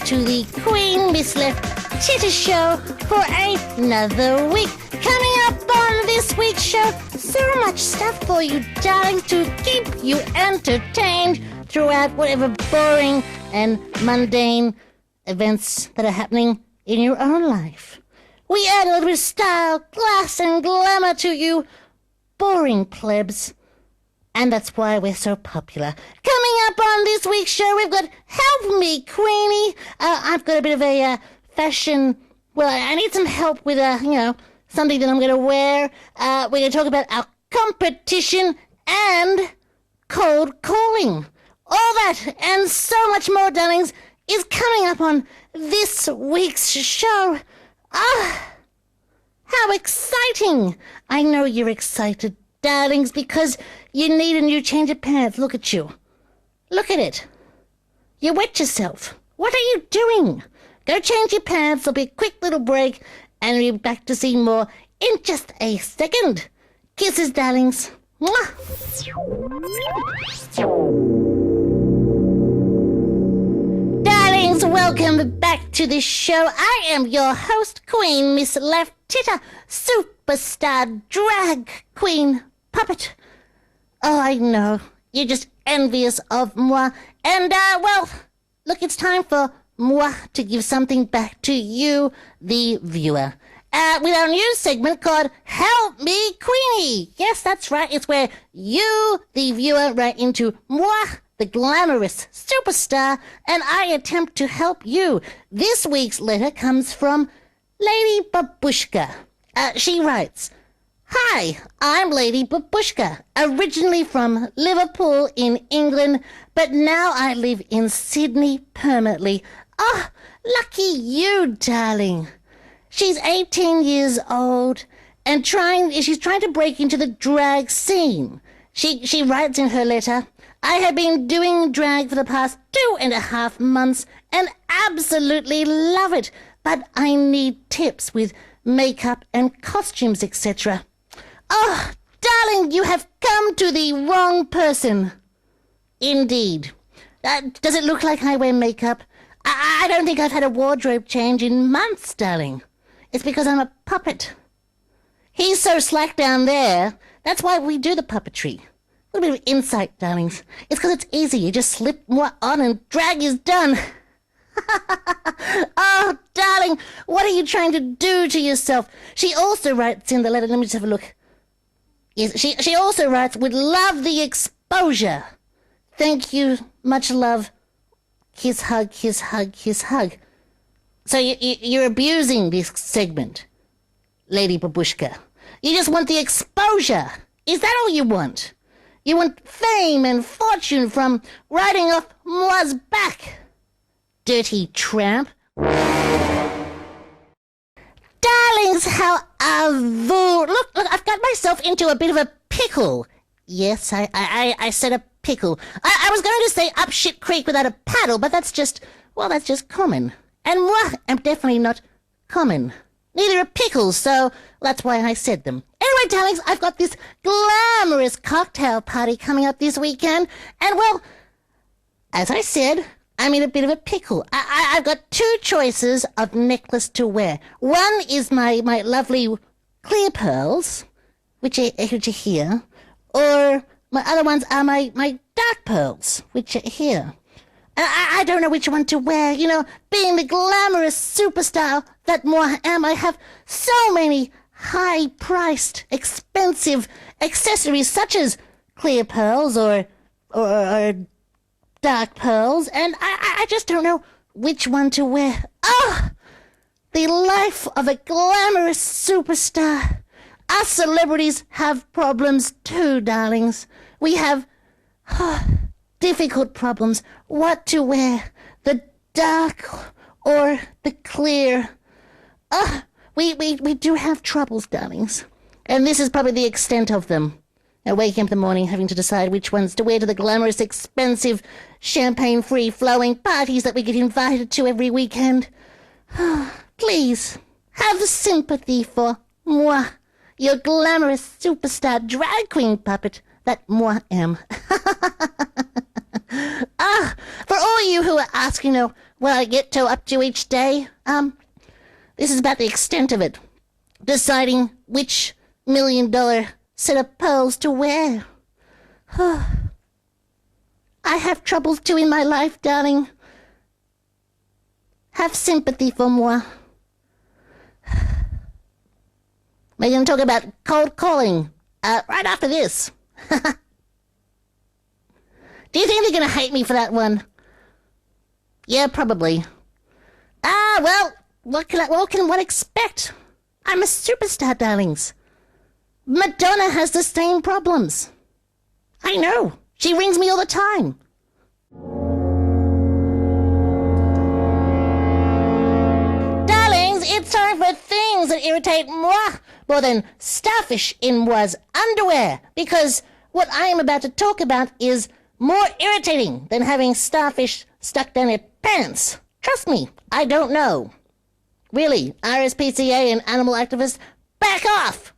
To the Queen Misleft Titter Show for another week. Coming up on this week's show, so much stuff for you, darlings, to keep you entertained throughout whatever boring and mundane events that are happening in your own life. We add a little bit of style, class, and glamour to you boring plebs. And that's why we're so popular. Coming up on this week's show, we've got Help Me, Queenie. I've got a bit of a fashion... Well, I need some help with, something that I'm going to wear. We're going to talk about our competition and cold calling. All that and so much more, darlings, is coming up on this week's show. How exciting! I know you're excited, darlings, because you need a new change of pants. Look at you. Look at it. You wet yourself. What are you doing? Go change your pants. There'll be a quick little break, and we'll be back to see more in just a second. Kisses, darlings. Mwah. Darlings, welcome back to the show. I am your host, Queen Misleft Titter, superstar drag queen puppet. Oh, I know. You're just envious of moi. And, look, it's time for moi to give something back to you, the viewer. With our new segment called Help Me, Queenie. Yes, that's right. It's where you, the viewer, write into moi, the glamorous superstar, and I attempt to help you. This week's letter comes from Lady Babushka. She writes, "Hi, I'm Lady Babushka, originally from Liverpool in England, but now I live in Sydney permanently. Oh, lucky you, darling." She's 18 years old and she's trying to break into the drag scene. She writes in her letter, "I have been doing drag for the past 2.5 months and absolutely love it, but I need tips with makeup and costumes, etc. Oh, darling, you have come to the wrong person." Indeed. Does it look like I wear makeup? I don't think I've had a wardrobe change in months, darling. It's because I'm a puppet. He's so slack down there. That's why we do the puppetry. A little bit of insight, darlings. It's because it's easy. You just slip more on and drag is done. Oh, darling, what are you trying to do to yourself? She also writes in the letter, let me just have a look. Yes, she also writes, "Would love the exposure. Thank you, much love. Kiss, hug, kiss, hug, kiss, hug." So you're abusing this segment, Lady Babushka. You just want the exposure. Is that all you want? You want fame and fortune from riding off moi's back. Dirty tramp. Darlings, how are you? Look, I've got myself into a bit of a pickle. Yes, I said a pickle. I was going to say up shit creek without a paddle, but that's just common. And moi am definitely not common. Neither are pickles, so that's why I said them. Anyway, darlings, I've got this glamorous cocktail party coming up this weekend, and well, as I said, I'm in a bit of a pickle. I've got two choices of necklace to wear. One is my lovely clear pearls, which are here, or my other ones are my dark pearls, which are here. I don't know which one to wear. You know, being the glamorous superstar that moi am, I have so many high-priced, expensive accessories such as clear pearls or dark pearls, and I just don't know which one to wear. Oh, the life of a glamorous superstar. Us celebrities have problems too, darlings. We have difficult problems. What to wear, the dark or the clear. We do have troubles, darlings. And this is probably the extent of them. Waking up in the morning having to decide which ones to wear to the glamorous, expensive champagne-free flowing parties that we get invited to every weekend. Please, have sympathy for moi, your glamorous superstar drag queen puppet that moi am. For all you who are asking, what I get up to each day, this is about the extent of it. Deciding which $1 million set of pearls to wear. I have troubles too in my life, darling. Have sympathy for moi. We're going to talk about cold calling right after this. Do you think they're going to hate me for that one? Yeah, probably. Well, what can one expect? I'm a superstar, darlings. Madonna has the same problems. I know. She rings me all the time. Darlings, it's time for things that irritate moi more than starfish in moi's underwear. Because what I am about to talk about is more irritating than having starfish stuck down your pants. Trust me, I don't know. Really, RSPCA and animal activists, back off!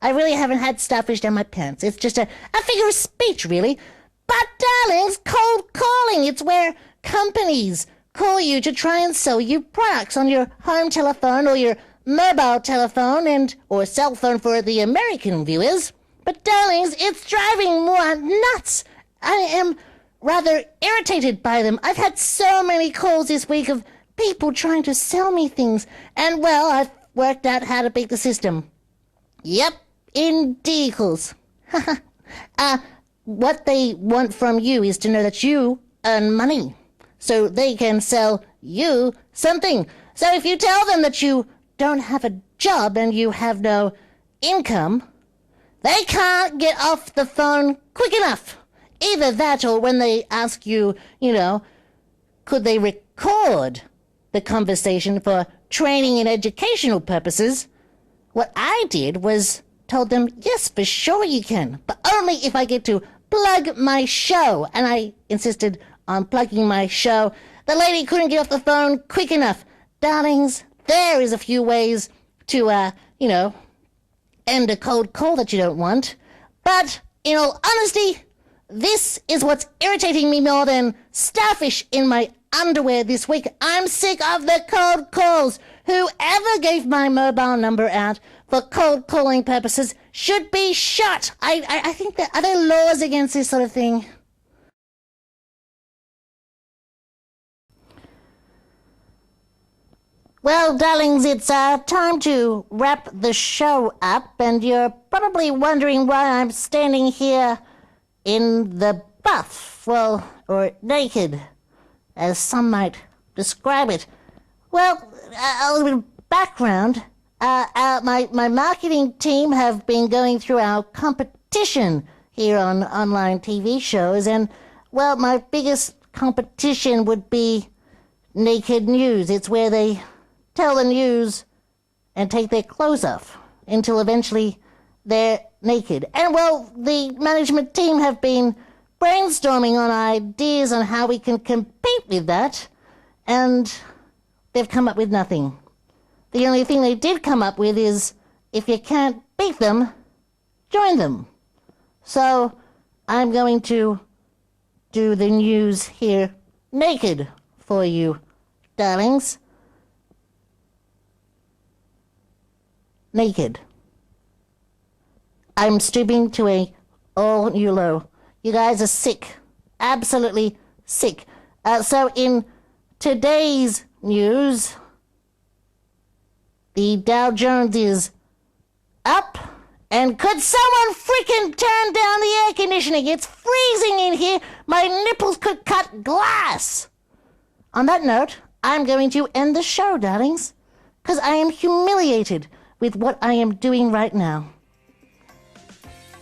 I really haven't had starfish down my pants. It's just a figure of speech, really. But, darlings, cold calling. It's where companies call you to try and sell you products on your home telephone or your mobile telephone or cell phone for the American viewers. But, darlings, it's driving moi nuts. I am rather irritated by them. I've had so many calls this week of people trying to sell me things. And, well, I've worked out how to beat the system. Yep, in decals. What they want from you is to know that you earn money, so they can sell you something. So if you tell them that you don't have a job and you have no income, they can't get off the phone quick enough. Either that or when they ask you, could they record the conversation for training and educational purposes, what I did was told them, yes, for sure you can, but only if I get to plug my show. And I insisted on plugging my show. The lady couldn't get off the phone quick enough. Darlings, there is a few ways to, end a cold call that you don't want. But, in all honesty, this is what's irritating me more than starfish in my underwear this week. I'm sick of the cold calls. Whoever gave my mobile number out for cold calling purposes should be shot. I think are there laws against this sort of thing? Well, darlings, it's time to wrap the show up, and you're probably wondering why I'm standing here in the buff, or naked, as some might describe it. Well, a little bit of background. My marketing team have been going through our competition here on online TV shows, and, well, my biggest competition would be naked news. It's where they tell the news and take their clothes off until eventually they're naked. And, well, the management team have been brainstorming on ideas on how we can compete with that, and they've come up with nothing. The only thing they did come up with is, if you can't beat them, join them. So I'm going to do the news here naked for you, darlings. Naked. I'm stooping to a all-new low. You guys are sick. Absolutely sick. So in today's news, the Dow Jones is up. And could someone freaking turn down the air conditioning? It's freezing in here. My nipples could cut glass. On that note, I'm going to end the show, darlings, because I am humiliated with what I am doing right now.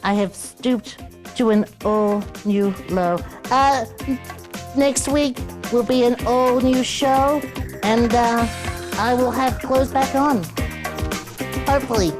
I have stooped to an all-new low. Next week will be an all-new show, and I will have clothes back on. Hopefully.